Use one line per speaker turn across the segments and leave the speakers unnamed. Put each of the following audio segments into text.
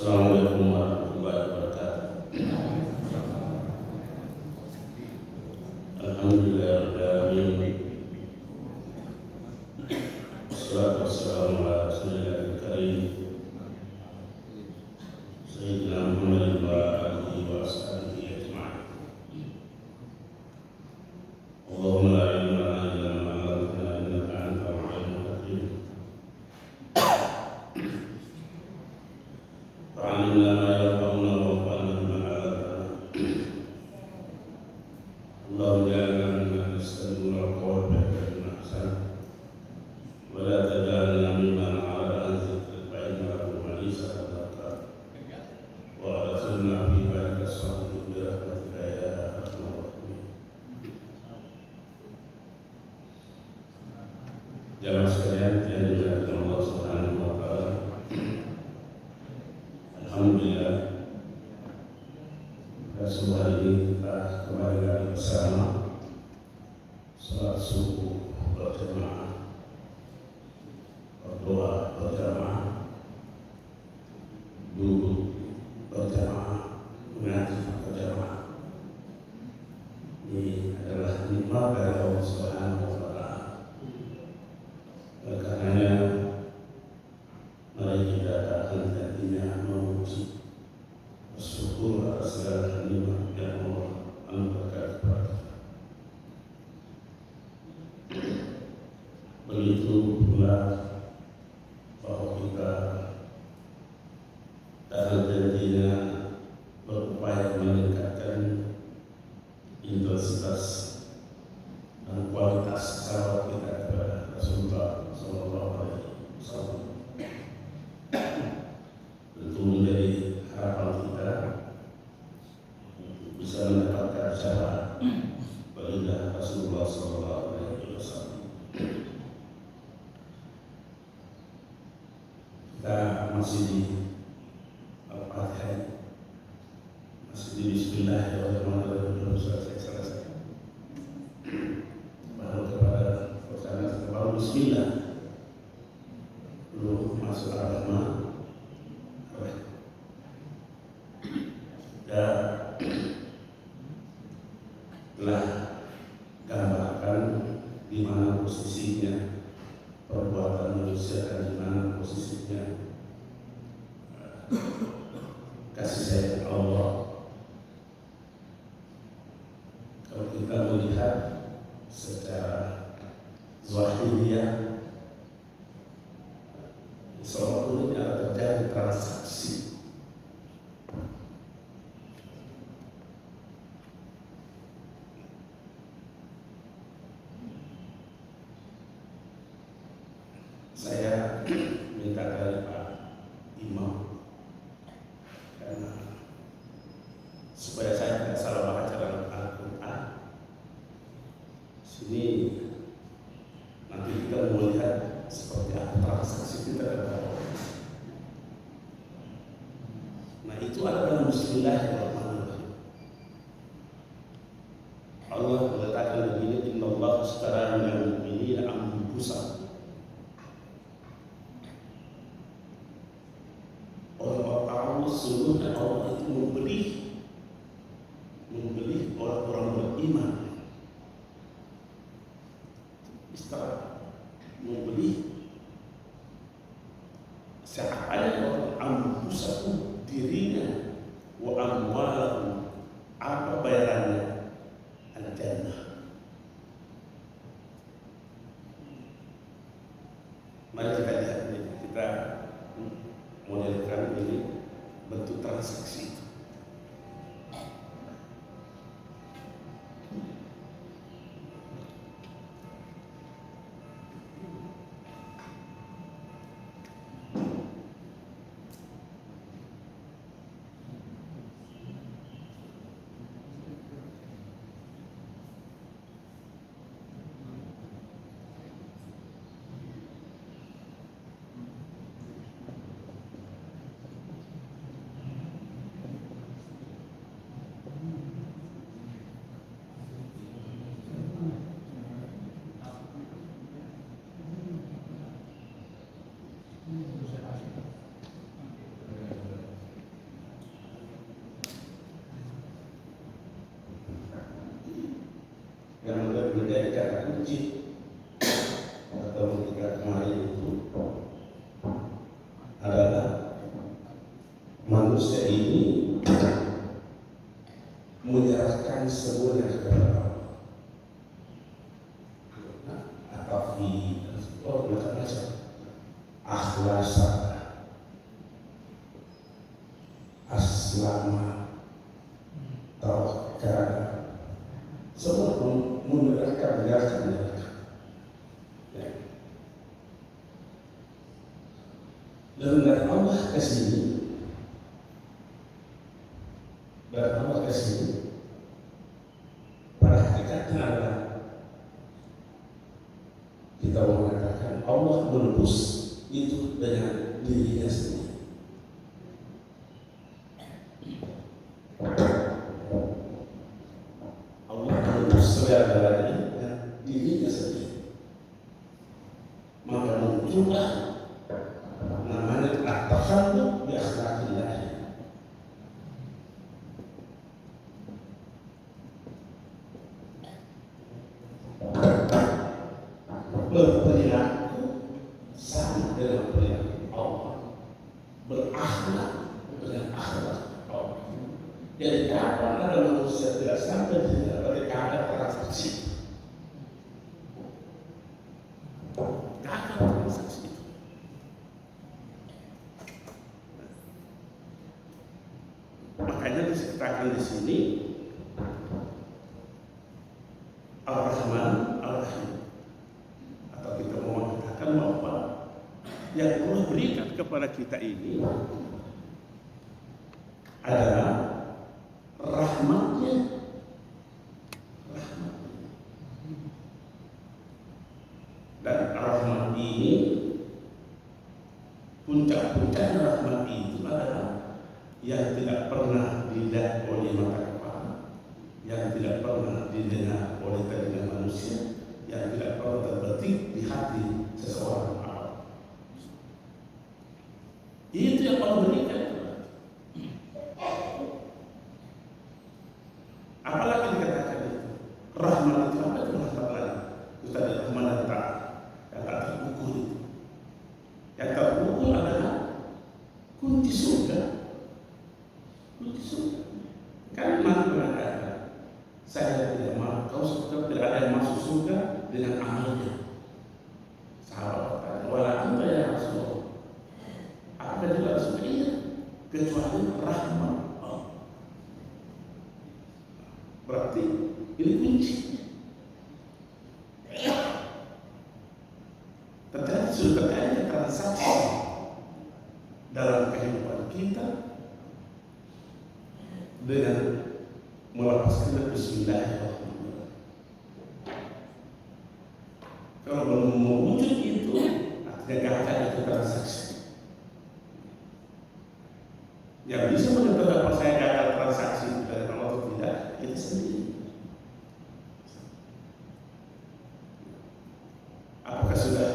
Assalamualaikum warahmatullahi wabarakatuh. Alhamdulillahirrahmanirrahim. Wassalatu wassalamu ala rasulillahil karim Sayyidina Muhammadin wa alihi wa ashabihi ajma'in. Allahumma la ilma lana illa ma 'allamtana innaka antal alimul hakim. Fa'allimna ma yanfa'una wanfa'na bima 'allamtana. Allahumma ja'alna mimman yastami'una al-qawla fayattabi'una ahsana. ولا تجعلنا ممن أعرض عن ذكرك فإنه ليس لك وأدخلنا في بارك الصالحين برحمتك يا أرحم الراحمين. Jamaah sekalian yang dimuliakan Allah Subhanahu wa taala. Alhamdulillah pada subuh hari ini kita kembali lagi bersama salat subuh berjamaah, berdoa berjamaah, duduk berjamaah, mengaji berjamaah. Ini adalah nikmat dari Allah Subhanahu wa taala. Oleh karenanya mari kita akan hatinya memuji, bersyukur atas segala nikmat yang Allah anugerahkan kepada kita. Begitu pula bahwa kita dalam janjinya berupaya meningkatkan intensitas dan kualitas salawat kita kepada Rasulullah Sallallahu Alaihi Wasallam. Tentu menjadi harapan kita bisa mendapatkan syafaat baginda Rasulullah Sallallahu Alaihi Wasallam. Kita masih di Al-Fatihah, masih di Bismillahirrahmanirrahim. Belum selesai. Baru kepada pertanyaan baru Bismillah, belum masuk Ar-Rahman. Ya, telah gambarkan di mana posisinya perbuatan manusia dan di mana posisinya kasih sayang Allah. Kalau kita melihat secara zahiriyah, seolah-olah terjadi transaksi saya minta dari Pak Imam karena supaya saya tidak salah baca dalam Al-Quran. Sini nanti kita melihat seperti apa transaksi kita dengan Allah. Nah, itu adalah Bismillahirrahmanirrahim. Allah mengatakan begini, Innallaha ashtara minal mu'minina anfusahum. Allah sesungguhnya Allah itu membeli orang-orang beriman. Istara membeli siapa yang orang anfusahum, dirinya, wa amwalahum, apa bayarannya? Al-Jannah. Mari kita lihat ini, kita modelkan ini bentuk transaksi. manusia ini menyerahkan semuanya kepada Allah. Atau macam akhlasa, aslama, tawakkal, semua menyerahkan. Dan dari Allah ke sini, pada hakikatnya adalah kita mengatakan Allah menebus itu dengan dirinya sendiri. Allah menebus segala-galanya dengan dirinya sendiri. Maka muncullah namanya at-takhalluq bi akhlaqillah. Berperilaku sama dengan perilaku Allah, berakhlak dengan akhlak Allah. Jadi kapan ada manusia tidak sampai ketika ada transaksi, gagal transaksi itu. Makanya diceritakan di sini Ar-Rahman Ar-Rahim. Atau kita mau mengatakan bahwa yang Allah berikan kepada kita ini adalah rahmatnya. Dan rahmat ini, puncak-puncak rahmat itu adalah yang tidak pernah dilihat oleh mata kepala, yang tidak pernah didengar oleh telinga manusia, yang tidak pernah terbetik di hati seseorang. Itu yang Allah berikan. Apalagi dikatakan itu rahmat itu apa? Itu rahmat lagi. Itu tadi rahmat dan ta'ala yang tak terukur itu. Yang terukur adalah kunci surga. Kunci surga. Kan Nabi mengatakan, saya tidak mau, kau tidak ada yang masuk surga dengan amalnya. Sahabat bertanya, wala anta ya Rasulullah. Apa juga Rasulullah? Kecuali rahmat Allah. Berarti ini kunci. Terjadi transaksi dalam kehidupan kita dengan melepaskan bismillahirrahmanirrahim. Kalau belum mewujud itu, artinya gagal itu transaksi. Yang bisa menentukan apa saya gagal transaksi dari Allah atau tidak, kita sendiri. Apakah sudah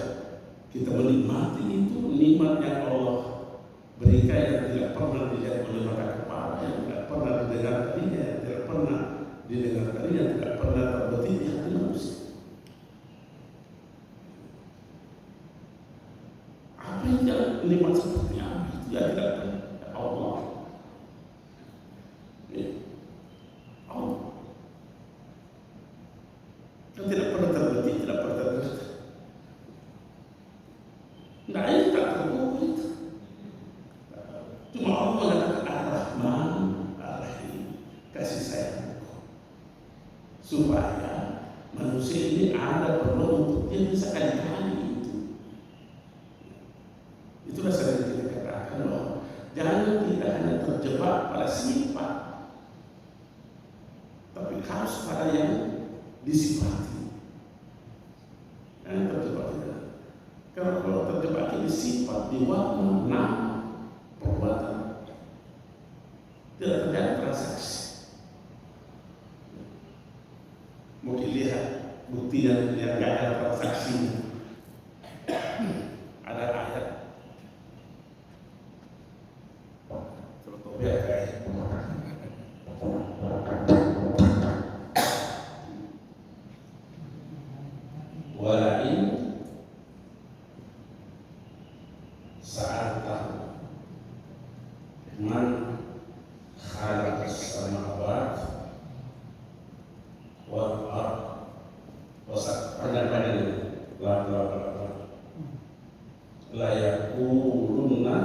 kita menikmati itu nikmat yang Allah berikan yang tidak pernah dilihat oleh mata kepala, yang tidak pernah didengar tadinya, yang tidak pernah didengar tadinya, yang tidak pernah terbetik di hati manusia. Apa yang nikmat seperti apa itu yang tidak pernah Allah. Allah yang tidak pernah terbetik, tidak pernah terbetik. Nah ini tak terukur itu. Cuma Allah mengatakan Ar-Rahman Ar-Rahim, kasih sayang, supaya manusia ini ada perlu untuk dia bisa kali-kali itu. Itulah sering kita katakan bahwa jangan kita hanya terjebak pada sifat, tapi harus pada yang disifati. Jangan terjebak kita. Kalau terjebak di sifat, di warna, nama, perbuatan, tidak terjadi transaksi. Mungkin lihat bukti yang gagal transaksinya. Ada ayat walain saat tahu Man khalaqas samawati wal ard. Panjang-panjang la yaquluna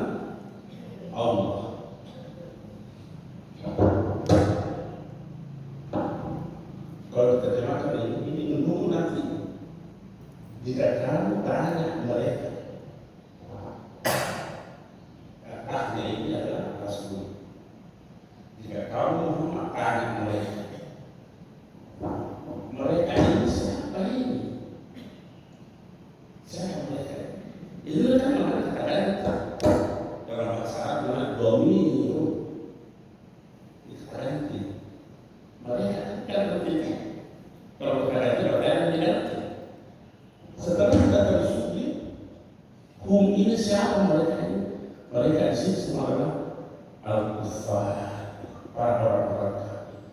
Allah. Kalau terjemahkan ini menunggu nanti. Jika kamu tanya mereka, katanya ini adalah Rasul. Jika kamu tanya mereka ini siapa ini? Siapa mereka? Itu kan mereka kata dalam bahasa Arab namanya domino. Dikatakan mereka kan berpikir kalau berkata itu berkata tidak. Setelah kita tersebut, ini siapa mereka ini? Mereka di sini semua adalah al-kufar, para orang-orang kafir,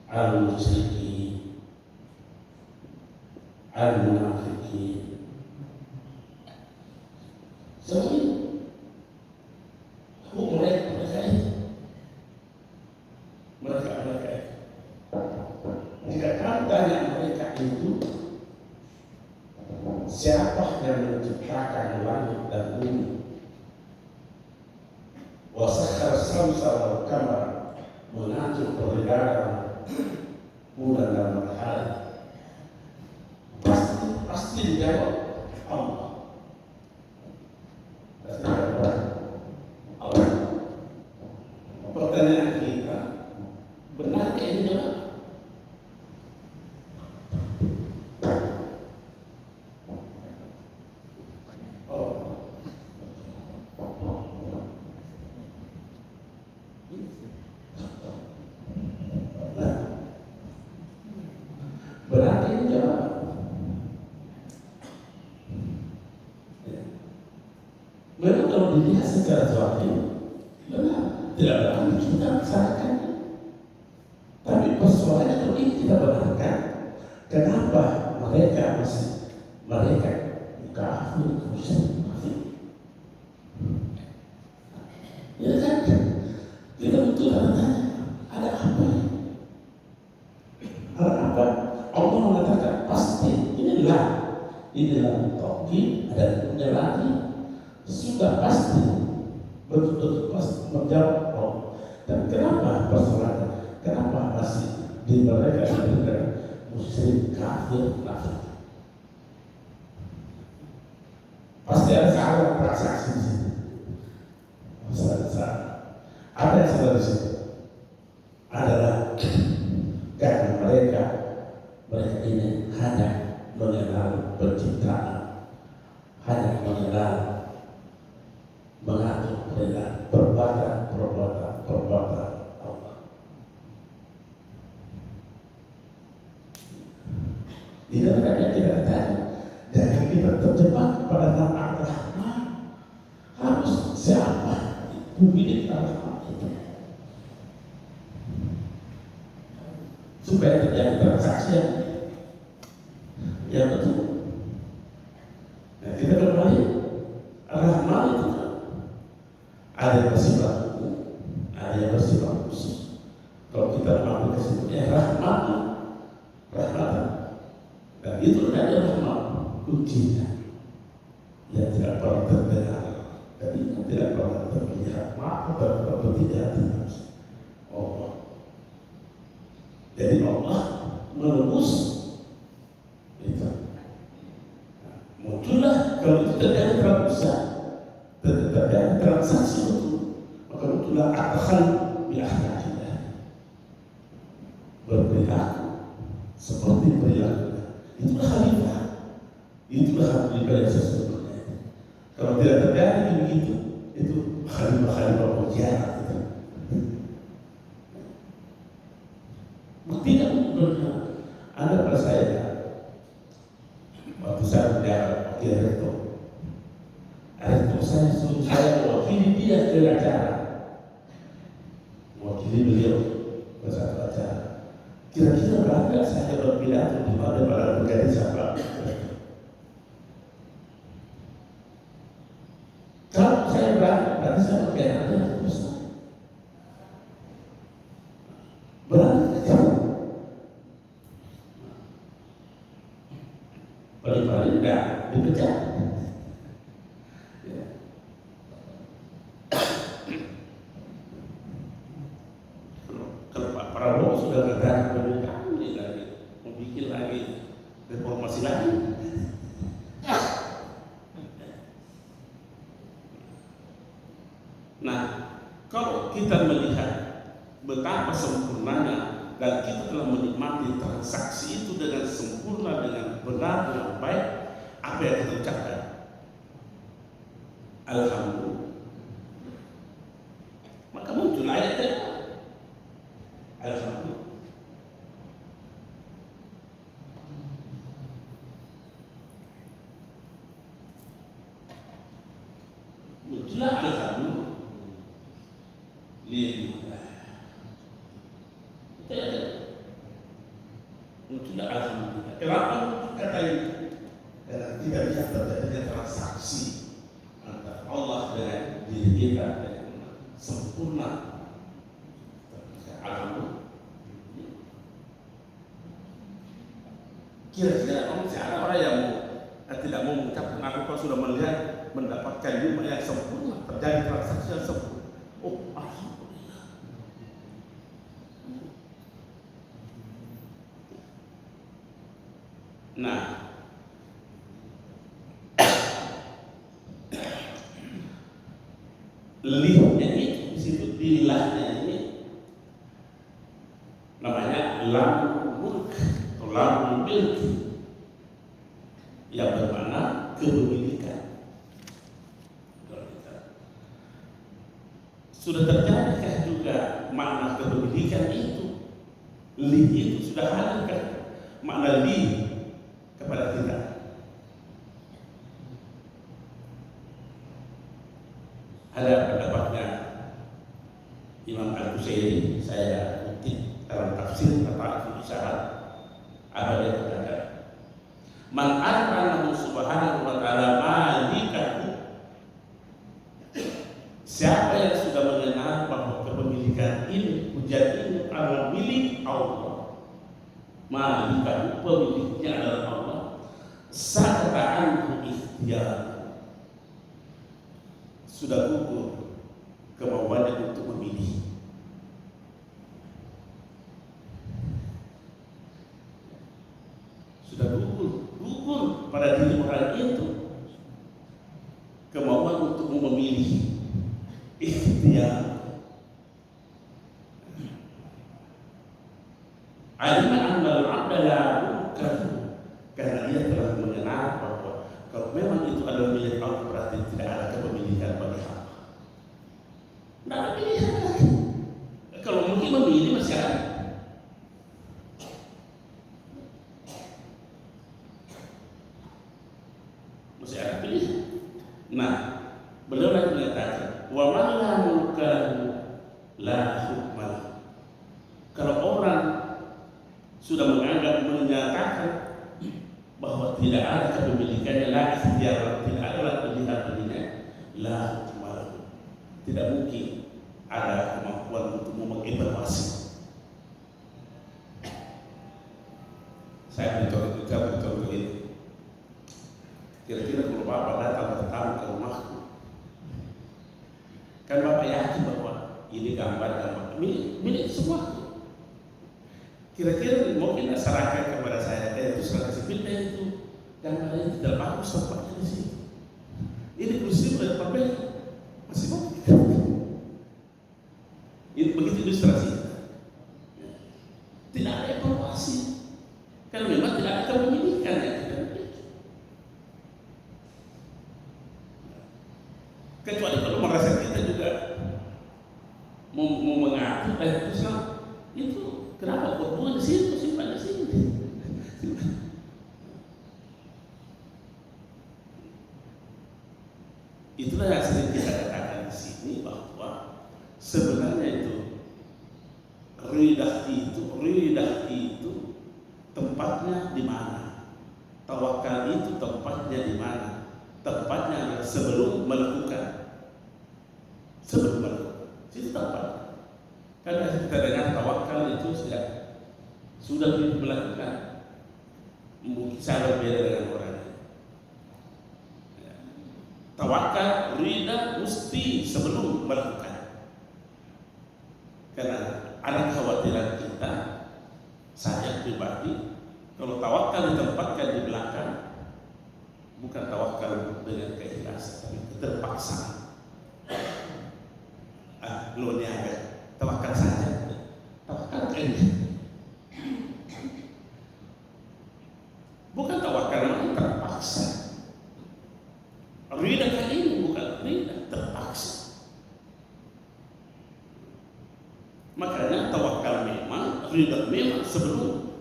al-musyrikin, al-munafikin. Semua ini mereka ini. Jika kamu tanya mereka itu, siapa yang menciptakan langit dan bumi? Wasakhkhara syamsa wal qamara, mengatur peredaran bulan dan matahari. Pasti dijawab Allah. Allah. Pertanyaan kita, benarkah ini jawab? Berarti ini jawab. Memang kalau dilihat secara zahir, benar, tidak berarti kita besarkan. Tapi persoalannya kalau ini kita benarkan, kenapa mereka kafir, musyrik? Ya kan? Kita betul tanya, ada apa ini? Ada apa? Allah mengatakan pasti inilah tauhid, ada punya lagi sudah pasti betul-betul pasti menjawab Allah. Dan kenapa persoalannya? Kenapa masih di mereka dengan musyrik, kafir, munafik? Pasti ada salah transaksi di sini. Apa yang salah di sini? Adalah karena mereka ini hanya mengenal penciptaan, hanya mengenal mengatur dengan perbuatan Allah. Tidak ada tidak tanya. Jadi kita terjebak pada nama Ar-Rahman. Harus siapa pemilik Ar-Rahman itu? Supaya terjadi transaksi yang betul. Nah, kita kembali Ar-Rahman itu ada yang bersifat umum, ada yang bersifat khusus. Kalau kita mampu kesimpulannya rahmatan, dan itu ada rahmat kuncinya yang tidak pernah terdengar, jadi tidak pernah terlihat, atau tidak Allah. Jadi Allah menebus itu. Muncullah kalau itu terjadi terobosan, terjadi transaksi betul, maka muncullah akal biakhlakillah, berperilaku seperti perilaku. Itulah khalifah, itulah khalifah yang sesungguhnya. Kalau tidak terjadi begitu, itu khalifah berkhianat. Tidak benar. Anda pada saya, waktu saya menjawab rektor saya suruh saya mewakili dia ke acara, mewakili beliau ke satu acara. Kira-kira berapa saya berpidato di mana pada berganti siapa? Kalau saya berani, berarti saya berkhianat dengan besar. sudah bergerak ini lagi, mau bikin lagi reformasi lagi. Nah, kalau kita melihat betapa sempurnanya dan kita telah menikmati transaksi itu dengan sempurna, dengan benar, dengan baik, apa yang kita ucapkan? Alhamdulillah. Maka muncul ayatnya Alhamdulillah. Muncullah Alhamdulillah. Lillah. Muncullah Alhamdulillah. Kenapa kata ini? Karena tidak bisa terjadi transaksi antara Allah dengan diri kita dengan sempurna. Alhamdulillah. Kira-kira masih ada orang yang tidak mau mengucapkan aku kalau sudah melihat mendapatkan ilmu yang sempurna, terjadi transaksi yang sempurna. Oh, alhamdulillah. Nah, lihnya ini disebut lillahnya ini namanya lamul mulk atau lamul milk yang bermakna kepemilikan. Sudah terjadikah juga makna kepemilikan itu? Li itu sudah hadirkah makna li kepada kita? Ada pendapatnya Imam Al-Qusairi, saya kutip dalam tafsir Fatahul Isyarat, apa dia katakan? Man arfa'ahu subhanahu wa ta'ala malikahu, siapa yang sudah mengenal bahwa kepemilikan ini, hujan ini adalah milik Allah, malikahu, pemiliknya adalah Allah, sakata anhu ikhtiyar, sudah gugur kemauannya untuk memilih. Sudah gugur pada diri orang itu kemauan untuk memilih. Ikhtiar. Alima annal 'abda la mulkan, karena dia telah mengenal bahwa kalau memang itu adalah milik Allah berarti tidak ada kepemilikan bagi hamba. Tidak ada pilihan lagi. Kalau mungkin memilih masih ada. Masih ada pilihan. Nah, beliau lagi mengatakan, wa man la mulkahu la hukma. Kalau orang sudah menganggap, menyatakan bahwa tidak ada kepemilikannya, la ikhtiyar, tidak ada pilihan baginya, la hukma, tidak mungkin ada kemampuan untuk mengevaluasi. Saya beri contoh ini. Kira-kira kalau Bapak datang bertamu ke rumahku, kan Bapak yakin bahwa ini gambar milik semua. Kira-kira mungkin serahkan kepada saya, itu serahkan sipilnya itu gambarnya tidak bagus tempatnya di sini. Ini kursi udah pakai masih bagus. Ini begitu ilustrasi. Tidak ada evaluasi, karena memang tidak ada kepemilikan yang kita miliki. Kecuali kalau merasa kita juga mau mengatur dan itu kenapa kok bukan di situ, simpan di sini. Itulah yang sering kita katakan di sini, bahwa sebenarnya itu ridah itu tempatnya di mana? Tawakal itu tempatnya di mana? Tempatnya adalah sebelum melakukan. Itu tempat. Karena kita dengar tawakal itu sudah melakukan, mungkin saya berbeda dengan orang lain. Tawakal, rida mesti sebelum melakukan. Karena ada kekhawatiran kita terpaksa. Lo niaga, tawakal saja, tawakal ini. Bukan tawakal yang terpaksa. Rida kali ini bukan rida terpaksa. Makanya tawakal memang, rida memang sebelum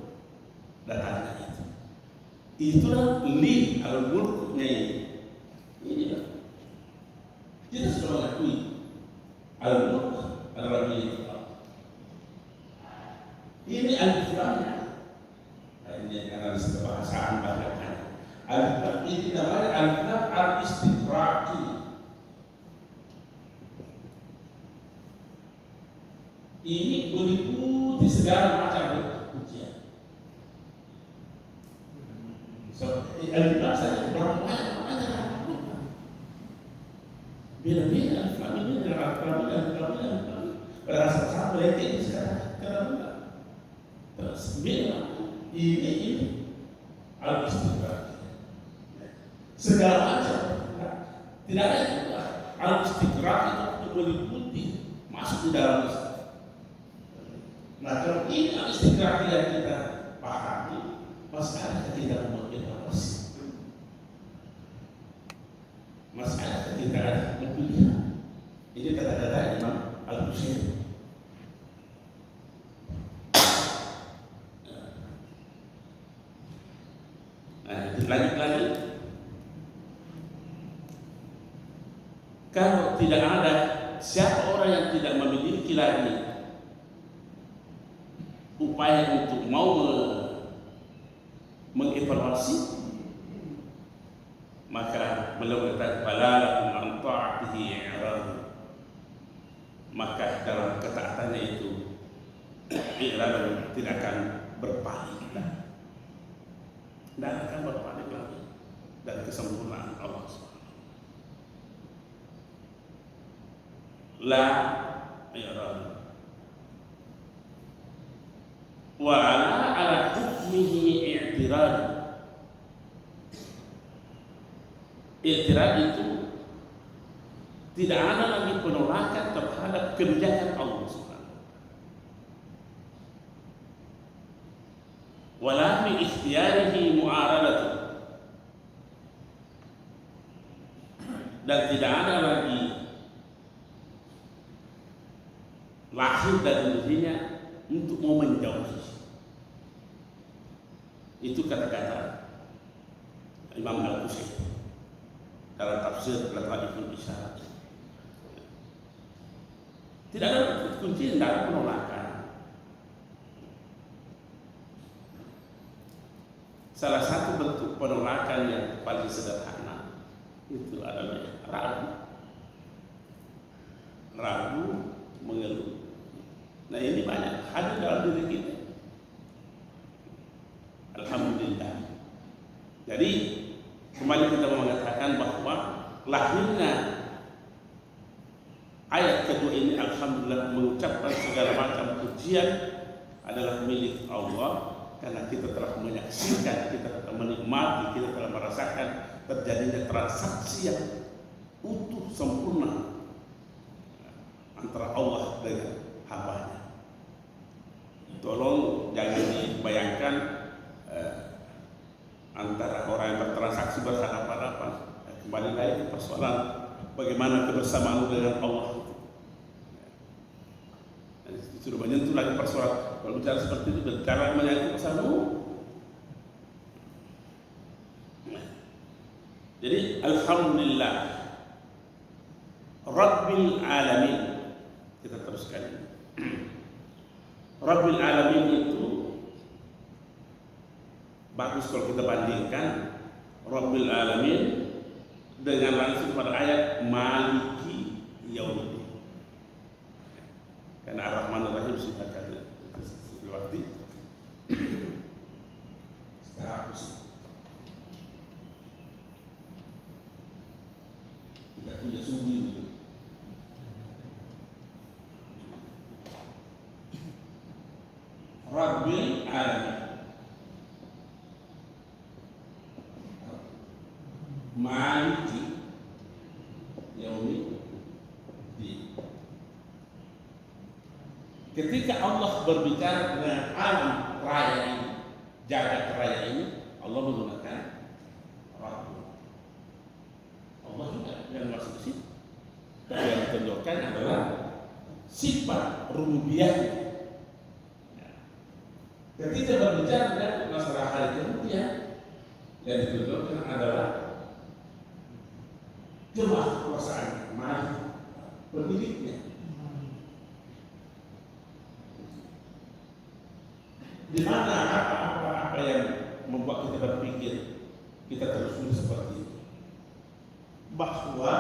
datangnya itu. Itulah li al-mulknya ini. Inilah. Kita sudah mengakui al-mulk adalah milik Allah. Ini al-Qur'an. Ini analis kebahasaan bahkan. Al-Qur'an ini namanya al-Qur'an al-istiqraqi. Ini meliputi segala macam bentuk ujian. Al-Qur'an saja berapa beda-beda Al-Qur'an ini dengan Al-Qur'an berasa sama yang sekarang terus beda. Ini al-istiqraq. Segala macam tidak ada juga. Al-istiqraq itu meliputi masuk di dalam Islam. Nah, kalau ini al-istiqraq yang kita pahami, masalah kita mengevaluasi, masalah kita memilih. Ini kata-kata Imam Al-Bukhari. Lanjut lagi. Kalau tidak ada siapa orang yang tidak memiliki lagi upaya untuk mau mengevaluasi, maka beliau kata balalakum an ta'atihi i'rad. Maka dalam ketaatannya itu i'rad tidak akan berpaling. Dan akan berpaling lagi dari kesempurnaan Allah SWT. La i'rad wa ala hukmihi i'tirad. I'tirad itu tidak ada lagi penolakan terhadap kebijakan Allah SWT. Wala fi ikhtiyarihi mu'aradatu. Dan tidak ada lagi lahir dari dirinya untuk mau menjauhi. Itu kata-kata Imam Al-Bukhari dalam tafsir Lataiful Isyarat. Tidak ada kunci, tidak ada penolakan. Salah satu bentuk penolakan yang paling sederhana itu adalah ragu, mengeluh. Nah, ini banyak hadir dalam diri kita. Alhamdulillah. Jadi kembali kita mengatakan bahwa lahirnya ayat kedua ini, alhamdulillah, mengucapkan segala macam pujian adalah milik Allah. Karena kita telah menyaksikan, kita telah menikmati, kita telah merasakan terjadinya transaksi yang utuh, sempurna antara Allah dengan hambanya. Tolong jangan dibayangkan antara orang yang bertransaksi berhadapan-hadapan. Kembali lagi ke persoalan bagaimana kebersamaan dengan Allah. Sudah menyentuh lagi persoalan. Kalau bicara seperti itu, bicara menyangkut bersama. Jadi alhamdulillah Rabbil Alamin. Kita teruskan. Rabbil Alamin itu bagus kalau kita bandingkan Rabbil Alamin dengan langsung pada ayat Maliki Yaumiddin. Karena Ar-Rahman Ar-Rahim sudah kata waktu sekarang tidak punya sumber. Rabbil Alamin, Maliki
ketika Allah berbicara dengan alam raya ini, jagat raya ini, Allah menggunakan Rabb. Allah juga yang masuk ke situ. Tapi yang ditunjukkan adalah sifat rububiyahnya. Ketika berbicara dengan masalah hal kemudian yang ditunjukkan adalah kemahakuasaan, maha pemiliknya. Di mana apa yang membuat kita berpikir kita terus seperti itu, bahwa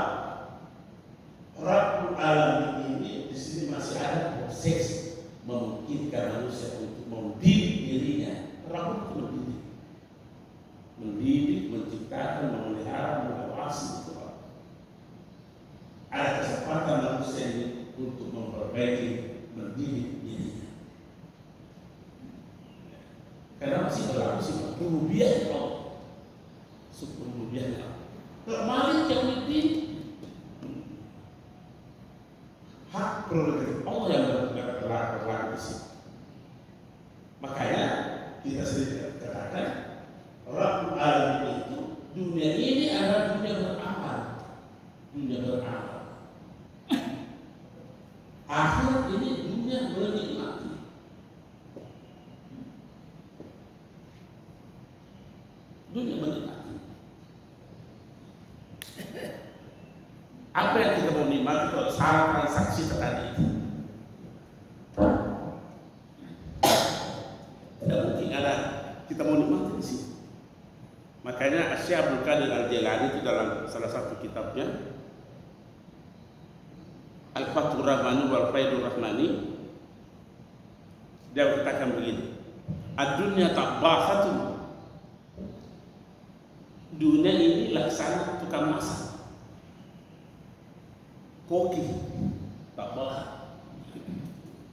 Rabbul Alamin ini di sini masih ada proses memungkinkan manusia untuk mendidik dirinya. Rabbul itu mendidik, menciptakan, memelihara, mengawasi itu. Ada kesempatan manusia ini untuk memperbaiki, mendidik dirinya. Karena masih berlaku sifat rububiyah Allah, sifat rububiyah Allah. Malik yang mendidik, hak prerogatif Allah yang berlaku di sini. Makanya kita sering katakan Rabbul Alamin itu dunia ini adalah dunia beramal, dunia beramal. Akhirat ini dunia menikmati. Dunia menikmati. Apa yang kita mau nikmati kalau salah transaksi tadi itu? Tidak mungkin ada kita mau nikmati di sini. Makanya Syekh Abdul Qadir Al-Jailani itu dalam salah satu kitabnya Al-Fathur Rahmani wal Faidur Rahmani, dia katakan begini, ad-dunya tabakhatun, dunia ini laksana tukang masak, koki, tabakh,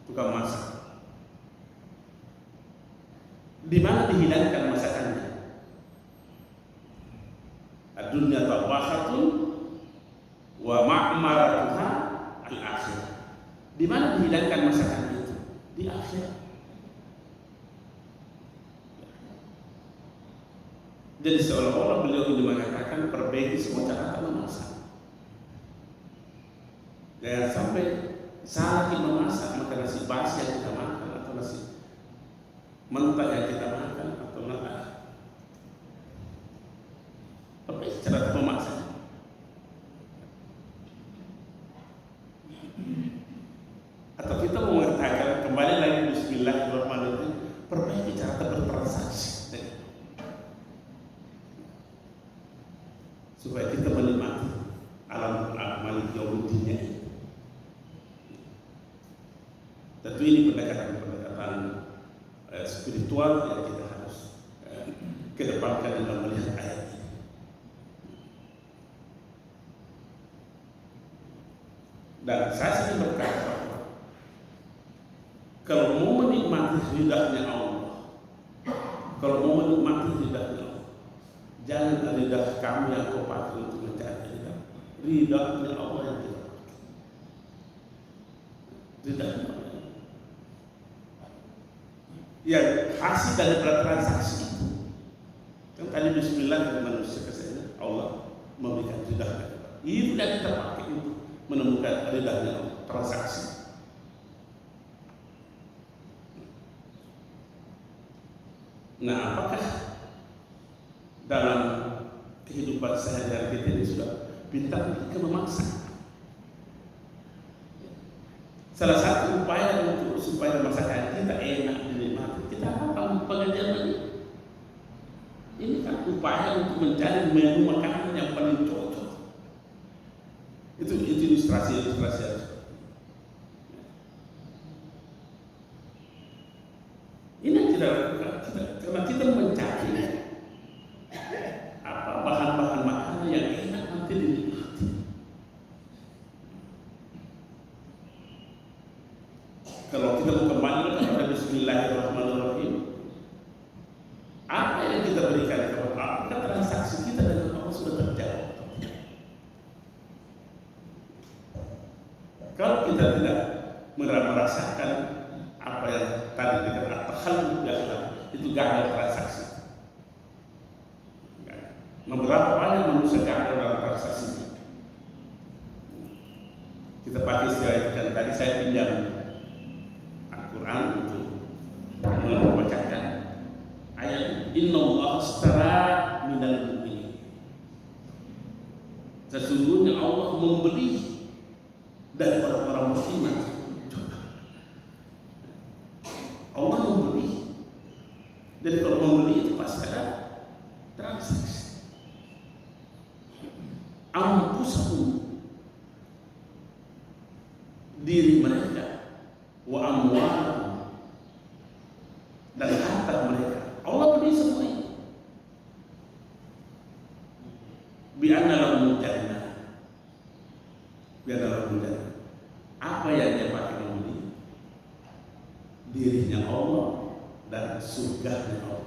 tukang masak. Di mana dihilangkan masakannya? Ad-dunya tabakhatun wa ma'maratuha al-akhirah. Di mana dihilangkan masakan itu? Di akhirat. Jadi seolah-olah beliau ini mengatakan perbaiki semua cara memasak. Jangan sampai salah kita memasak, maka nasi basi yang kita makan atau nasi mentah yang kita makan atau nasi. Perbaiki cara memasak. Atau kita mau mengatakan kembali lagi Bismillahirrahmanirrahim, perbaiki cara bertransaksi supaya kita menikmati alam malik yaumiddin ini. Tentu ini pendekatan spiritual yang kita harus kedepankan dalam melihat ayat ini. Dan saya sering berkata, kalau mau menikmati ridhanya Allah, kalau mau menikmati ridhanya Allah, jangan lidah kamu yang kau pakai untuk mencari ridhanya Allah yang kita pakai. Ridhanya Allah yang hasil dari transaksi itu. Kan tadi Bismillah dari manusia ke saya, Allah memberikan ridhanya. Itu yang kita pakai untuk menemukan ridhanya Allah, transaksi. Nah, apakah dalam kehidupan sehari-hari kita ini sudah pintar kita memasak? Salah satu upaya untuk supaya masakan kita enak dinikmati, kita akan pengajian ini. Ini kan upaya untuk mencari menu makanan yang paling cocok. Itu ilustrasi. Ini yang kita lakukan, karena kita mencari apa bahan-bahan makanan yang enak nanti dinikmati. Kalau kita mau kembali kepada Bismillahirrahmanirrahim, apa yang kita berikan kepada Allah, transaksi kita dengan Allah sudah terjawab. Kalau kita tidak merasakan
apa yang tadi dikatakan takhallul bi akhlaq itu gagal transaksi. Beberapa banyak manusia gagal dalam transaksi. Kita pakai istilah itu kan tadi saya pinjam Al-Quran untuk membacakan ayat Inna Allah astara minal mu'minin. Sesungguhnya Allah membeli dari orang-orang muslimat. Allah membeli. Jadi kalau membeli itu pasti ada transaksi. Anfusahum, diri mereka, wa amwalahum, dan harta mereka. Allah beri semua ini. Bi anna lahum jannah. Bi anna lahum jannah. Apa yang dia pakai membeli? Dirinya Allah dan surganya Allah.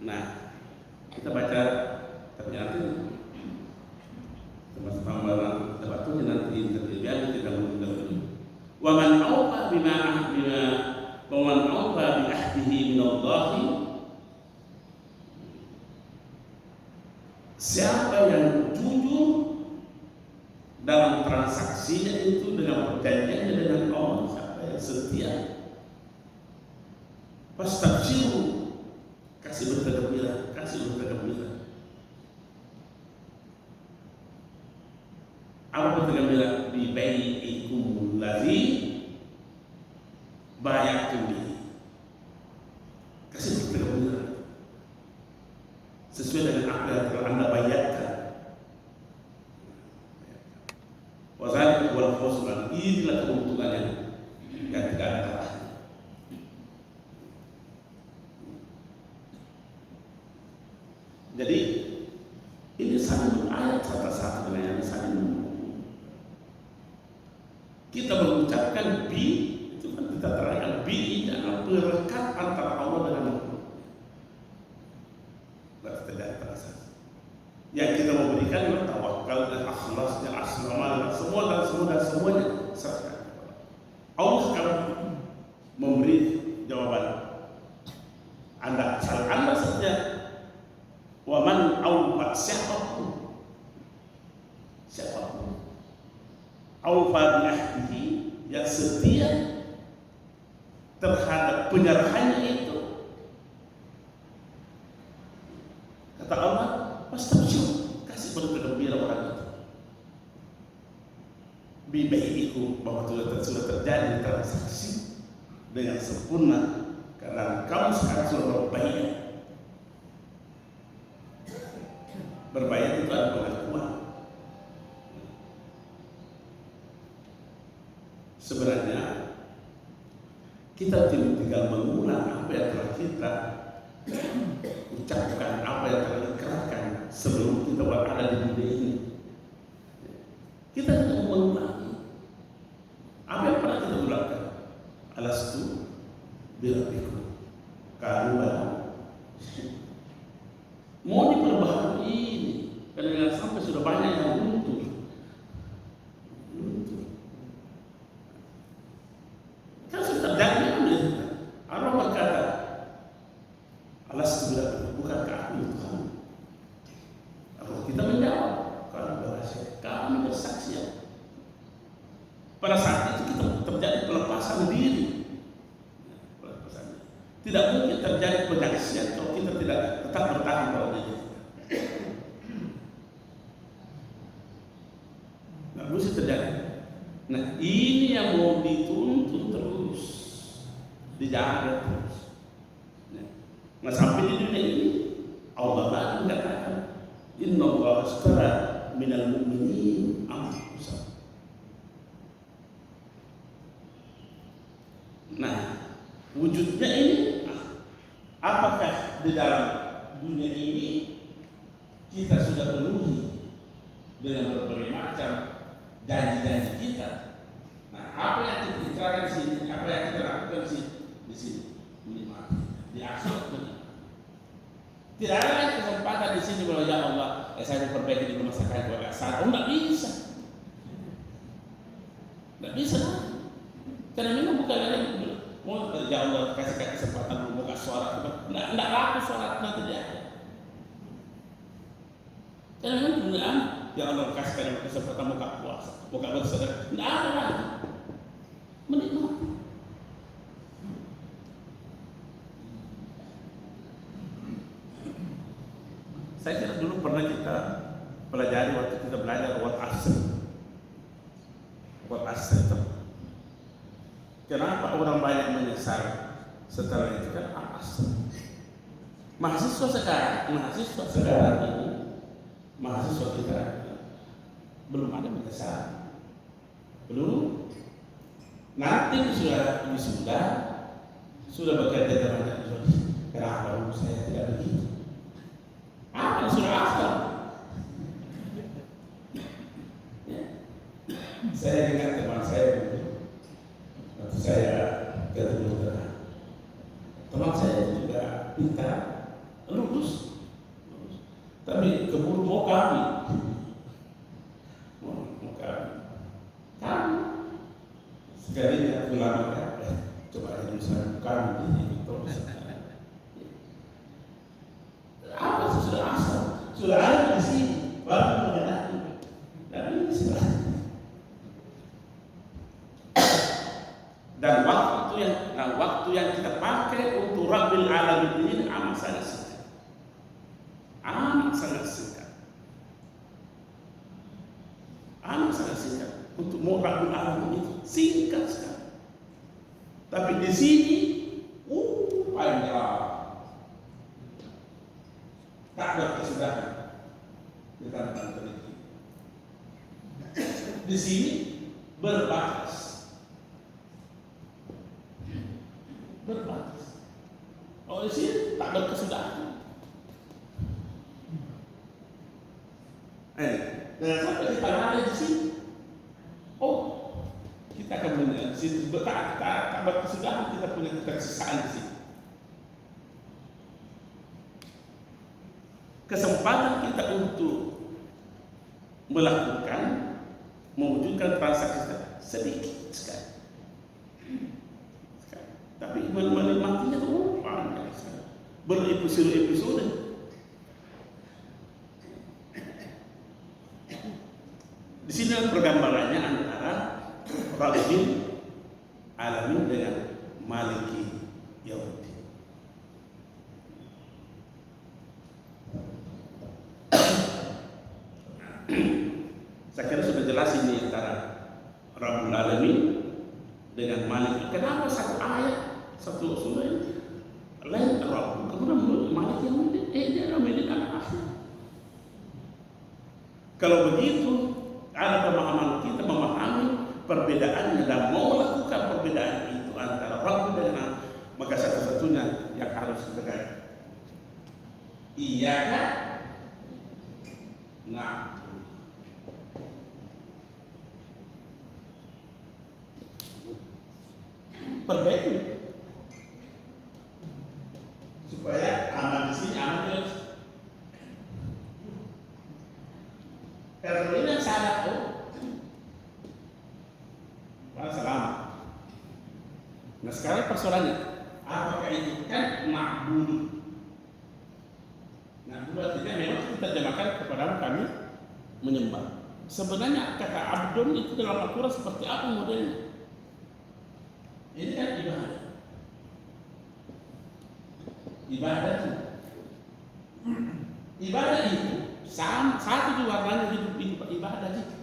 Nah, kita baca ternyata termasuk tambahan kita batunya nanti terbiar tidak mungkin. Wa man awfa bima wa man awfa bi ahdihi min Allah, siapa yang jujur dalam transaksinya itu dengan perjanjiannya dengan Allah, siapa yang setia, fastabshiru, kasih berita gembira, kasih berita gembira. Apa berita gembira? Bi bai'ikum ladzi bay'atum bihi. Kasih berita gembira sesuai dengan apa yang telah Anda bayarkan. Wa dzalika huwal fawzul adzim. Inilah keuntungan yang tidak ada kalahnya. Jadi ini saling ayat satu dengan yang saling. Kita mengucapkan bi itu kan kita terangkan bi ini adalah perekat antara Allah dengan makhluk. Tidak terasa. Yang kita mau berikan adalah tawakal dan ikhlas dan asma dan semuanya serahkan. Allah akan memberi jawaban. Anda saja. Wa man awfa, siapapun awfa bi ahdihi, yang setia terhadap penyerahannya itu, kata Allah, fastabshiru, kasih berita gembira orang itu. Bi bai'ikum, bahwa sudah terjadi transaksi dengan sempurna karena kamu sekarang sudah berbayar. Berbayar itu adalah pengakuan. Sebenarnya kita tinggal mengulang apa yang telah kita ucapkan, apa yang telah dikerahkan sebelum kita berada di dunia ini. Kita tidak mengulangi apa yang pernah kita ucapkan. Alastu birabbikum, qalu bala. Mau diperbaharui ini, karena sampai sudah banyak yang luntur. Kan sudah terjadi Allah berkata, alastu birabbikum, bukankah aku itu Tuhan? Kalau kita menjawab, kalau berhasil, kami bersaksi. Pada saat itu kita terjadi pelepasan diri. Tidak mungkin terjadi penyaksian kalau kita tidak tetap bertahan pada diri. Nggak mesti terjadi. Nah, ini yang mau dituntun terus, dijaga terus. Nah, sampai di dunia ini Allah lagi mengatakan, Inna Allah astara minal mu'minin anfusahum. Nah, wujudnya ini, apakah di dalam dunia ini kita sudah penuhi dengan berbagai macam janji-janji kita? Nah, apa yang kita bicarakan di sini, apa yang kita lakukan di sini, di akhirat,
Tidak ada lagi kesempatan di sini kalau ya Allah, saya mau perbaiki di rumah sakit kalau nggak salah. Oh, nggak bisa, nggak bisa. Karena memang bukan ada mau ya Allah kasih kesempatan buka suara, nggak laku suara nanti dia. Karena memang penggunaan ya Allah kasih kesempatan buka puasa, buka bersedekah, nggak ada lagi. Menikmati. Saya kira dulu pernah kita pelajari waktu kita belajar wal asr. Wal asr itu. Kenapa orang banyak menyesal setelah itu kan asr. Mahasiswa sekarang ini, mahasiswa kita belum ada menyesal. Belum. Nanti sudah bekerja dengan kenapa saya tidak begitu? Apa sudah asal? Saya ingat teman saya waktu saya ketemu teman saya juga pintar, lulus, tapi keburu mau kami. Sekali dia pulang coba aja misalnya kami ini apa sudah asal, sudah ada di sini, baru mengenai dan ini sudah. Dan waktu yang kita pakai untuk Rabbil Alamin ini amat sangat singkat, untuk mau Rabbil Alamin itu singkat sekali. Tapi di sini panjang. Tak ada kesudahan di tangan ini. Di sini berbatas. Oh di sini tak ada kesudahan. Dengan sampai kita ada di sini. Oh kita akan melihat di sini tak berkesudahan, kita punya ketersisaan di sini. Kesempatan kita untuk mewujudkan transaksi sedikit sekali. Tapi menikmatinya itu panjang sekali, berepisode. Di sini pergambarannya antara Rabbil Alamin dengan Maliki Yaumiddin. Saya kira sudah jelas ini antara Rabbul Alamin dengan Malik. Kenapa satu ayat, satu surah ini lain Rabb, kemudian Malik yang ini adalah akhir. Kalau begitu ada pemahaman kita memahami perbedaannya dan mau melakukan perbedaan itu antara Rabb dengan maka satu-satunya yang harus kita iya kan? Nah perbaiki supaya aman di sini, aman terus. Kalau ini yang salah selamat. Nah sekarang persoalannya, apakah itu kan ma'bud? Nah berarti memang kita terjemahkan kepada kami menyembah. Sebenarnya kata abdun itu dalam Al-Quran seperti apa modelnya? Ini kan ibadah itu satu di warnanya hidup ibadah itu.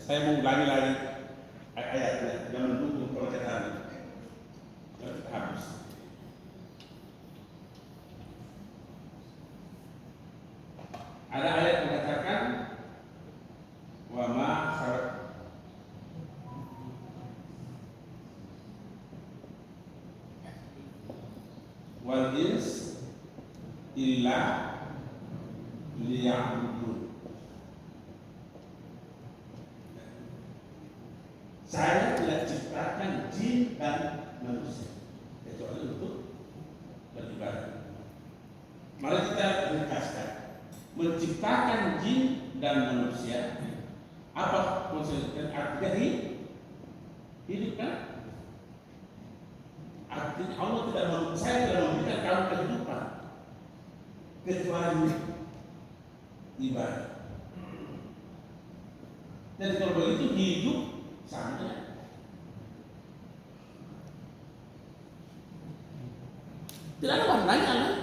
Saya mau ulangi lagi ayatnya yang mendukung perkataan habis. Ada ayat yang mengatakan wa ma wal ins illa liya'budun. Saya tidak ciptakan jin dan manusia kecuali untuk beribadah. Mari kita ringkaskan. Menciptakan jin dan manusia, apa konsekuensi artinya hidup kan? Artinya Allah saya tidak memberikan kamu kehidupan kecuali ibadah. Dan kalau begitu hidup sama. Tidak ada warnanya kan?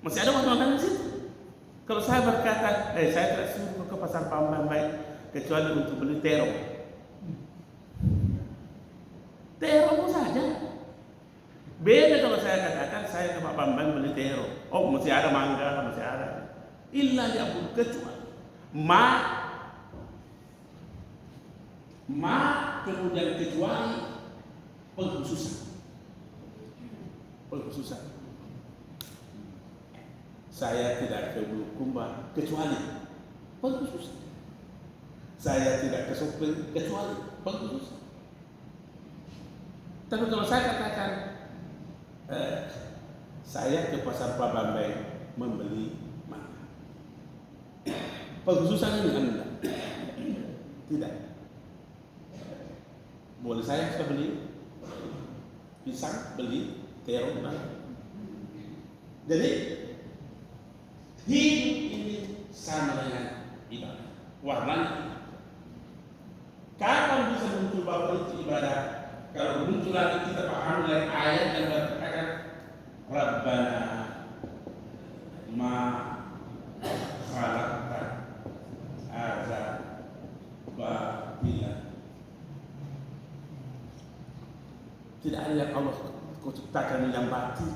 Masih ada warna-warna di situ. Kalau saya berkata, saya tidak suruh ke pasar Pambai kecuali untuk beli terong. Terong saja. Beda kalau saya katakan saya ke Pak Pambai beli terong. Oh, masih ada mangga, masih ada. Illa diampun kecuali ma kemudian kecuali pengkhususan. Saya tidak ke Bulukumba kecuali pengkhususan. Saya tidak ke Sopeng kecuali pengkhususan. Tapi kalau saya katakan saya ke pasar Pabambai membeli mangga, pengkhususan ini Anda tidak. Boleh saya bisa beli pisang, beli terong, jadi hidup ini sama dengan ibadah. Warnanya. Kapan bisa muncul bahwa itu ibadah? Kalau muncul lagi kita paham dari ayat yang berkatakan Rabbana ma khalaqta hadza batila. Tidak ada yang Allah kau ciptakan yang batil.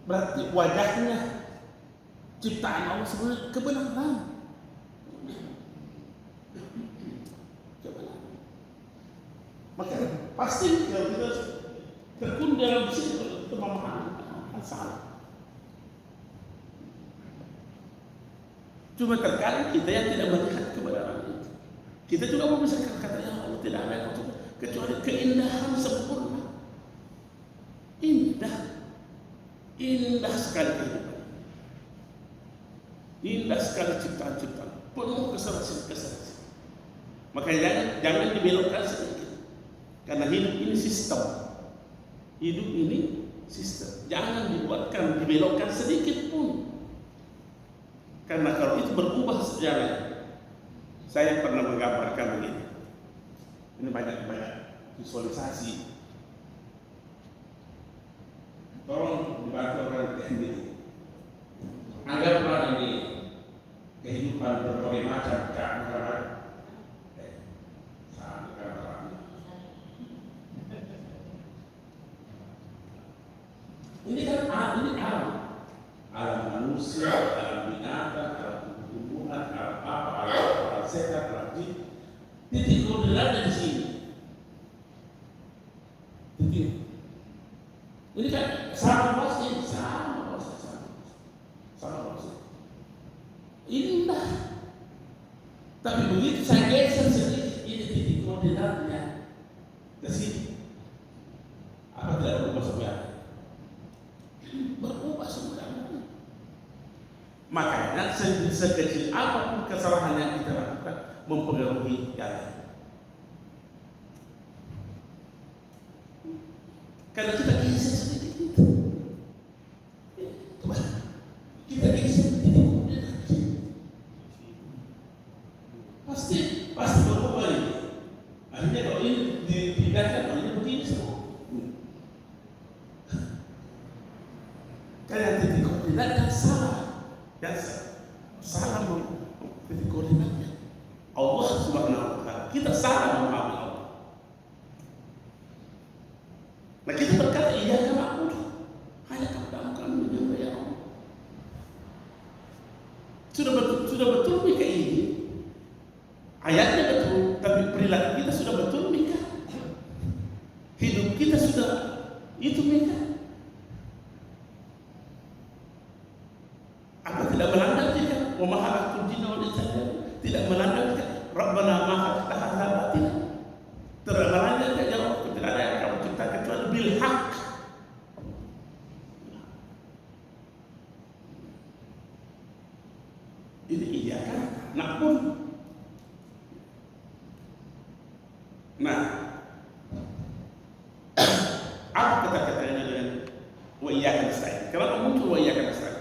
Berarti wajahnya ciptaan Allah sebenarnya kebenaran. Maka pasti kalau kita terkun dalam situ itu memahami salah. Cuma terkadang kita yang tidak melihat kebenaran itu. Kita juga mau bisa kata ya Allah tidak ada kecuali keindahan sempurna. Indah sekali kehidupan. Indah sekali ciptaan-ciptaan, penuh keserasian. Maka jangan dibelokkan sedikit. Karena hidup ini sistem. Jangan dibelokkan sedikit pun. Karena kalau itu berubah sejarah. Saya pernah menggambarkan begini. Ini banyak visualisasi. Tolong dibantu orang ini. Anggaplah ini kehidupan berbagai macam cara. Ini kan alam manusia, alam binatang, alam tumbuhan, alam apa, alam sehat, alam jin. Titik koordinatnya di sini. Titik. Ini kan sama pasti. Indah. Tapi begitu saya geser sedikit, ini titik koordinatnya ke sini. Apa tidak berubah sebenarnya? Berubah sebenarnya. Makanya sekecil apapun kesalahan yang kita lakukan mempengaruhi yang lain. Karena kita geser sedikit itu. Kita geser sedikit. Pasti berubah ini. Akhirnya kalau ini dipindahkan, ini begini semua. Karena titik koordinatnya salah. Salah titik koordinatnya. Allah Subhanahu wa Ta'ala. Kita salah memahami Allah. Nah kita berkata iya kan aku hanya kamu menyembah ya Allah. Sudah betul mereka ini. Ayatnya betul, tapi perilaku kita sudah betul mereka. Hidup kita sudah itu mereka. Apa tidak melanggar tidak? Wa ma khalaqtul jinna wal insa tidak melanggar tidak? Rabbana ma khalaqta hadza batila. Tidak melanggar tidak? Jawab tidak ada yang kamu cipta kecuali bil haq. Kenapa muncul wa iyyaka nasta'in?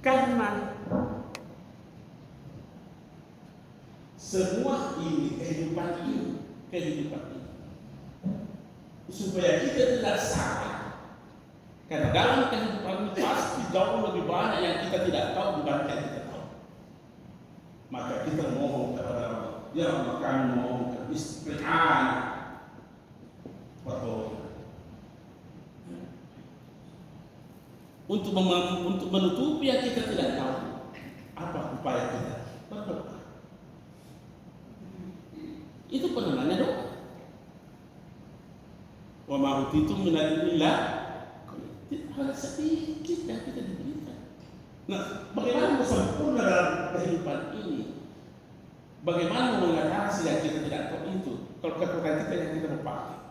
Karena semua ini kehidupan ini supaya kita tidak salah. Karena dalam kehidupan pasti jauh lebih banyak yang kita tidak tahu dibanding yang kita tahu. Maka kita mohon kepada Allah, ya Allah kami mohon isti'anah untuk menutupi yang kita tidak tahu. Apa upaya kita? Berdoa. Itu penenangnya doa. Wa ma utitum min al-illah, hal sedikit yang kita diberikan. Nah, bagaimana sempurna dalam kehidupan ini? Bagaimana mengatasi yang kita tidak tahu itu? Kalau kekuatan kita yang kita pakai.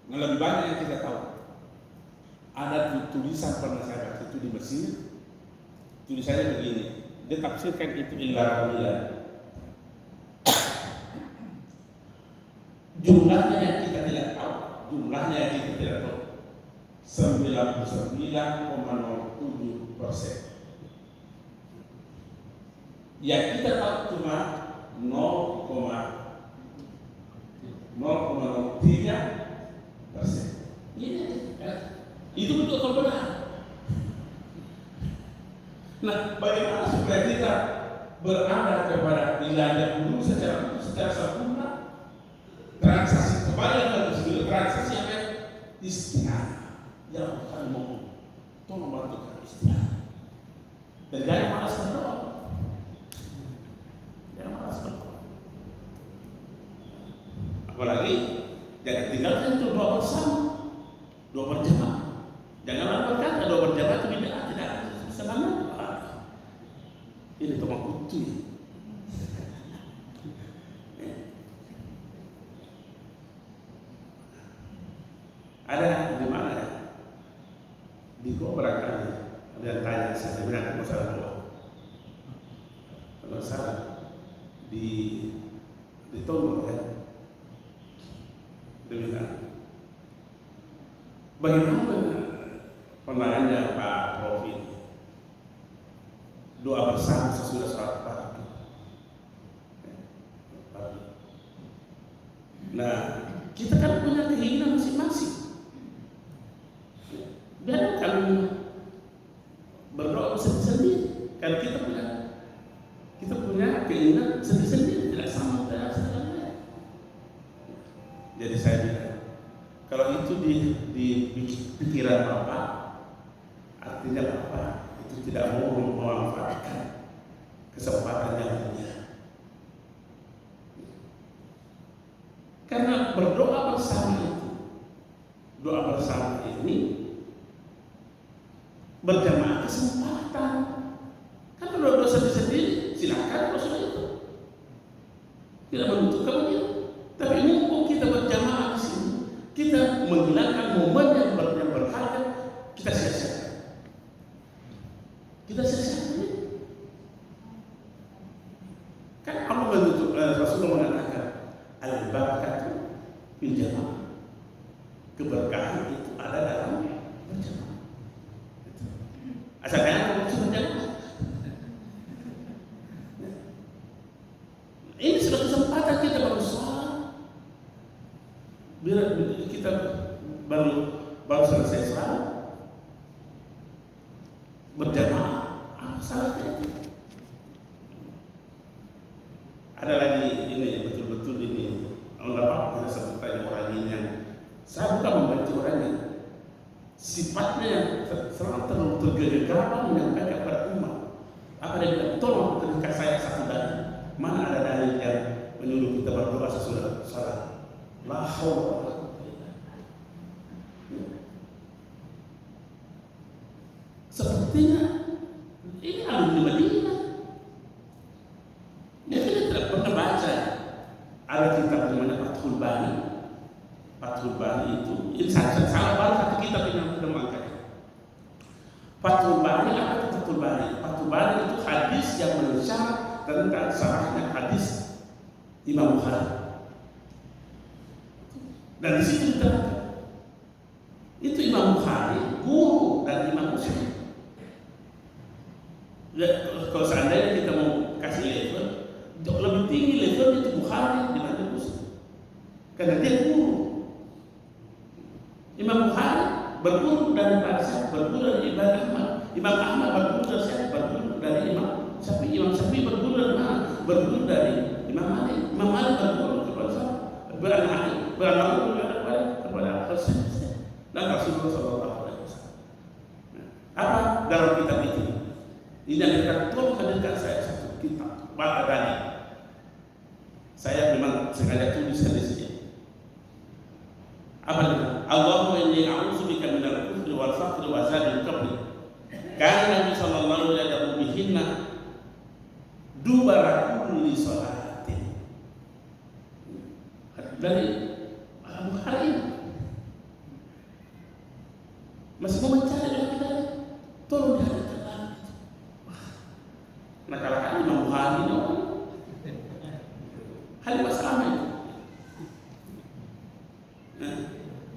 Nah, lebih banyak yang kita tahu. Ada tulisan pernah saya baca itu di Mesir. Tulisannya begini. Dia tafsirkan itu illa billah. Jumlahnya yang kita tidak tahu. 99,07%. Yang kita tahu cuma 0,03%. Itu betul benar. Nah, bagaimana supaya kita berada kepada wilayah dulu secara sempurna? Transaksi kepada harus transaksi yang istiqamah. Ya Allah mohon, tolong bantu kami istiqamah. Dan jangan malas berdoa. Jangan malas berdoa. Apalagi jangan tinggalkan itu doa bersama, doa berjamaah. Janganlah berkata doa berjamaah itu tidak selama. Ini teman kutu. Ada di mana ya? Di Goa barangkali ada yang tanya, saya bilang masalah doa. Kalau salah di Togo ya, dia bilang bagaimana pandangannya Pak Prof ini? Doa bersama sesudah sholat pagi. Nah, kita kan punya keinginan masing-masing. Dan kami berdoa sendiri-sendiri. Kalau kita punya keinginan sendiri-sendiri, tidak sama dengan lain. Jadi saya bilang, kalau itu di pikiran Bapak, artinya Bapak itu tidak mau memanfaatkan kesempatan yang mulia. Karena berdoa bersama itu, doa bersama ini berjamaah kesempatan. Kan kalau dosa sendiri silakan dosa itu, tidak menutup kemudian. Tapi mumpung kita berjamaah di sini, kita menghilangkan momen yang berharga, kita sia-siakan. Kita sia-siakan. Kan Allah menutup, Rasulullah mengatakan al-barakatu fil jamaah. Keberkahan itu ada dalam berjamaah. Asalnya aku berjamaah. Ini sudah kesempatan kita baru sholat. Bila kita baru selesai sholat berjamaah, apa salahnya? Ada lagi ini betul-betul ini. Allah kita sebut tadi orang ini yang saya bukan membenci orangnya. Sifatnya selalu tergegabah menyampaikan kepada umat. Apa dia bilang? Tolong ketika saya satu dalil. Mana ada dalil yang menyuruh kita berdoa sesudah salat? La haula wala quwwata illa billah. Sepertinya ini alumni Madinah. Dia tidak pernah baca. Ada kitab namanya Fathul Bari. Fathul Bari itu salah baru satu kitab yang kita mengangkat. Fathul Bari apa itu Fathul Bari? Fathul Bari itu hadis yang mensyarah tentang sarahnya hadis Imam Bukhari. Dan di situ kita
karena dia guru. Imam Bukhari berguru dari Syafi'i, berguru dari Imam Ahmad. Imam Ahmad berguru dari Syafi'i, berguru dari Imam Syafi'i. Imam Syafi'i berguru dari mana? Berguru dari Imam Malik. Imam Malik berguru kepada siapa? Berangguru kepada Rasulullah dan Rasulullah Sallallahu Alaihi Wasallam. Apa dalam kitab itu? Ini yang dikatakan hadirkan saya satu kitab Baghdadi. Saya memang sengaja tuliskan di sini. Apa itu? Allahumma inni a'udzubika minal kufri wal faqri wa azabil qabri. Karena Nabi sallallahu alaihi wasallam bihinna dubara kulli salatin. Dari Bukhari masih mau mencari lagi dari tolong dihadirkan lagi. Nah kalau kan Imam Bukhari no, hal masalah itu.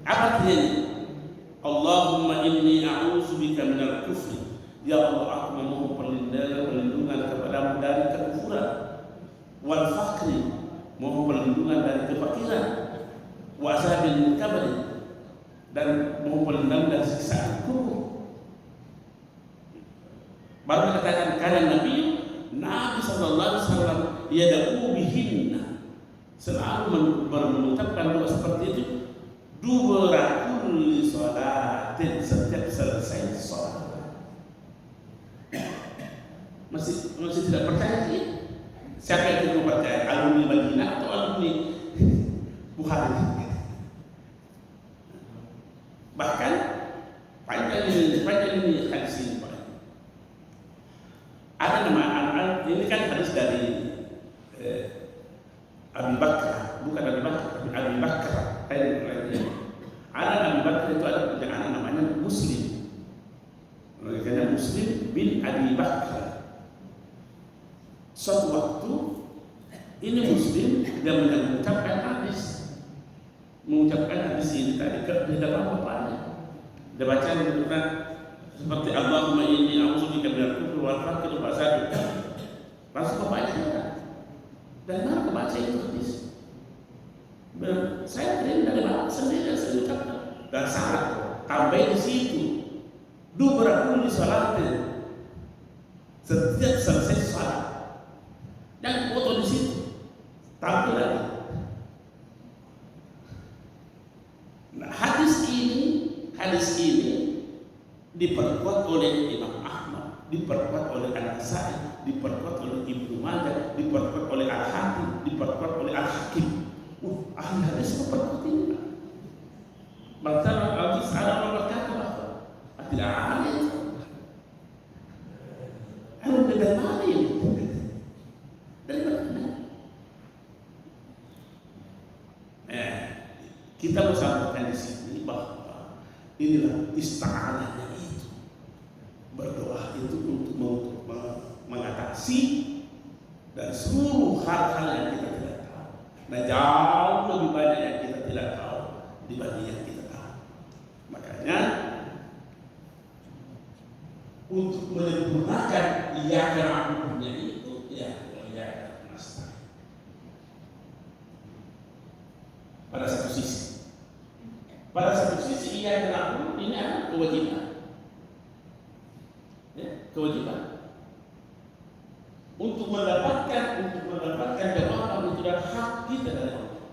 Apa artinya? Allahumma inni a'udzubika minal kufri. Ya Allah, aku memohon perlindungan kepadamu dari kekufuran. Wal faqri, mohon perlindungan dari kefakiran. Wa azabil qabri, dan mohon perlindungan dari siksaan kubur. Baru dikatakan karena Nabi sallallahu alaihi wasallam yad'u bihinna, selalu mengucapkan doa seperti itu dubura kulli sholatin, setiap selesai sholat. Masih tidak percaya sih? Siapa yang tidak percaya? Alumni Madinah atau alumni Bukhari? Bahkan panjang ini hadis ini. Ada nama ini kan hadis dari Abu Bakar, bukan Abu Bakar, tapi Abu Bakar. Ada Abu Bakar itu ada anak namanya Muslim. Namanya Muslim bin Abi Bakar. Suatu waktu ini Muslim dia mengucapkan hadis ini tadi di dalam bapaknya. Dia baca di Quran seperti Allahumma inni a'udzubika minal kufri wal faqri wa azabil qabr. Langsung bapaknya dari mana kebaca itu hadis? Saya kirim dari mana sendiri saya ucapkan dan salah tambah di situ dubra kulli salatin, setiap selesai salat dan foto di situ tampil lagi. Nah, hadis ini diperkuat oleh Imam Ahmad, diperkuat oleh An-Nasa'i, diperkuat oleh Ibnu Majah, diperkuat oleh Al-Hakim, diperkuat oleh Al-Hakim. Ahli hadis seperti ini. Bangsa al-Hadis ada orang berkata bahwa tidak ada itu. Dari mana ini? Dari mana? Kita mau sampaikan di sini bahwa inilah ista'anahnya itu. Berdoa itu untuk mengatasi dari seluruh hal-hal yang kita tidak tahu. Nah, jauh lebih banyak yang kita tidak tahu dibanding yang kita tahu. Makanya untuk menyempurnakan iyyaka na'budu itu ya iyyaka nasta'in. Pada satu sisi iyyaka na'budu ini adalah kewajiban. Ya, kewajiban. Untuk mendapatkan jawaban itu adalah hak kita dari Allah.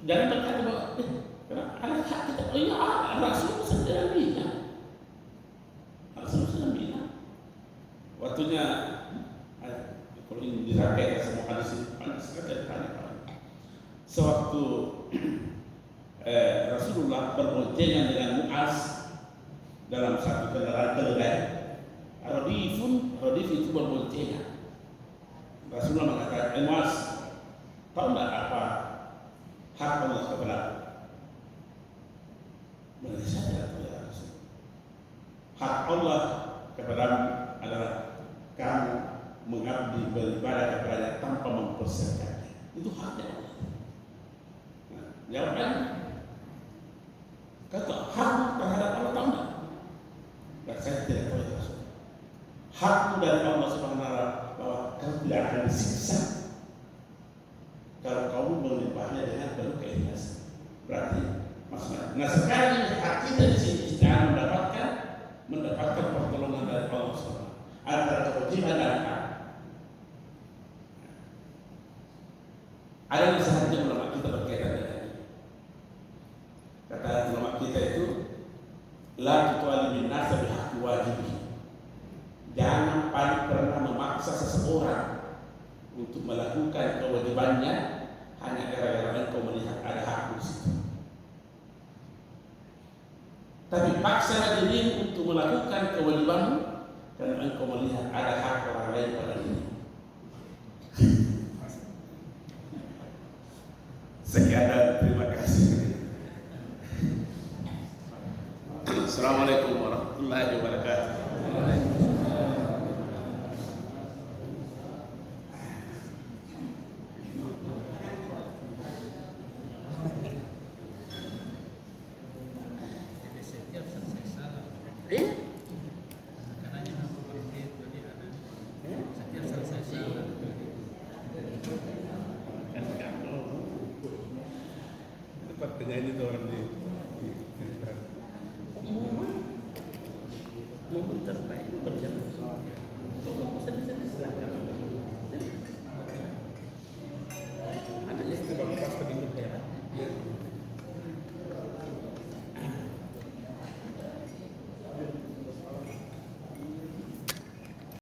Jangan berkata bahwa ada hak kita. Oh iya, Rasul sedang bilang. Waktunya kalau ini dirangkai semua hadis itu sewaktu Rasulullah berboncengan dengan Mu'az dalam satu kendaraan keledai. Radif itu berboncengan. Rasulullah mengatakan, Mu'az, tahu enggak apa hak Allah kepada mereka? Ya Rasul. Hak Allah kepadamu adalah kamu mengabdi beribadah kepada tanpa mempersiapkannya. Itu haknya Allah. Nah, jawabannya kata hak terhadap Allah tahu enggak? Dan saya tidak tahu ya Rasul. Hak dari Allah Subhanahu wa taala bahwa kamu tidak akan disiksa
kalau kamu melimpahnya dengan penuh keikhlasan. Berarti maksudnya. Nah sekarang ini hak kita di sini istiqamah mendapatkan pertolongan dari Allah SWT. Antara kewajiban dan hak. Ada misalnya ulama kita berkaitan dengan ini. Kata ulama kita itu, la tu'ali min nasa bihaqi wajibi. Jangan pernah memaksa seseorang untuk melakukan kewajibannya hanya gara-gara engkau melihat ada hak di situ. Tapi paksa diri untuk melakukan kewajibanmu karena engkau melihat ada hak orang lain pada diri. Sekian dan terima kasih. Assalamualaikum warahmatullahi wabarakatuh. Penyanyi itu orang di momen terbaik berjalan.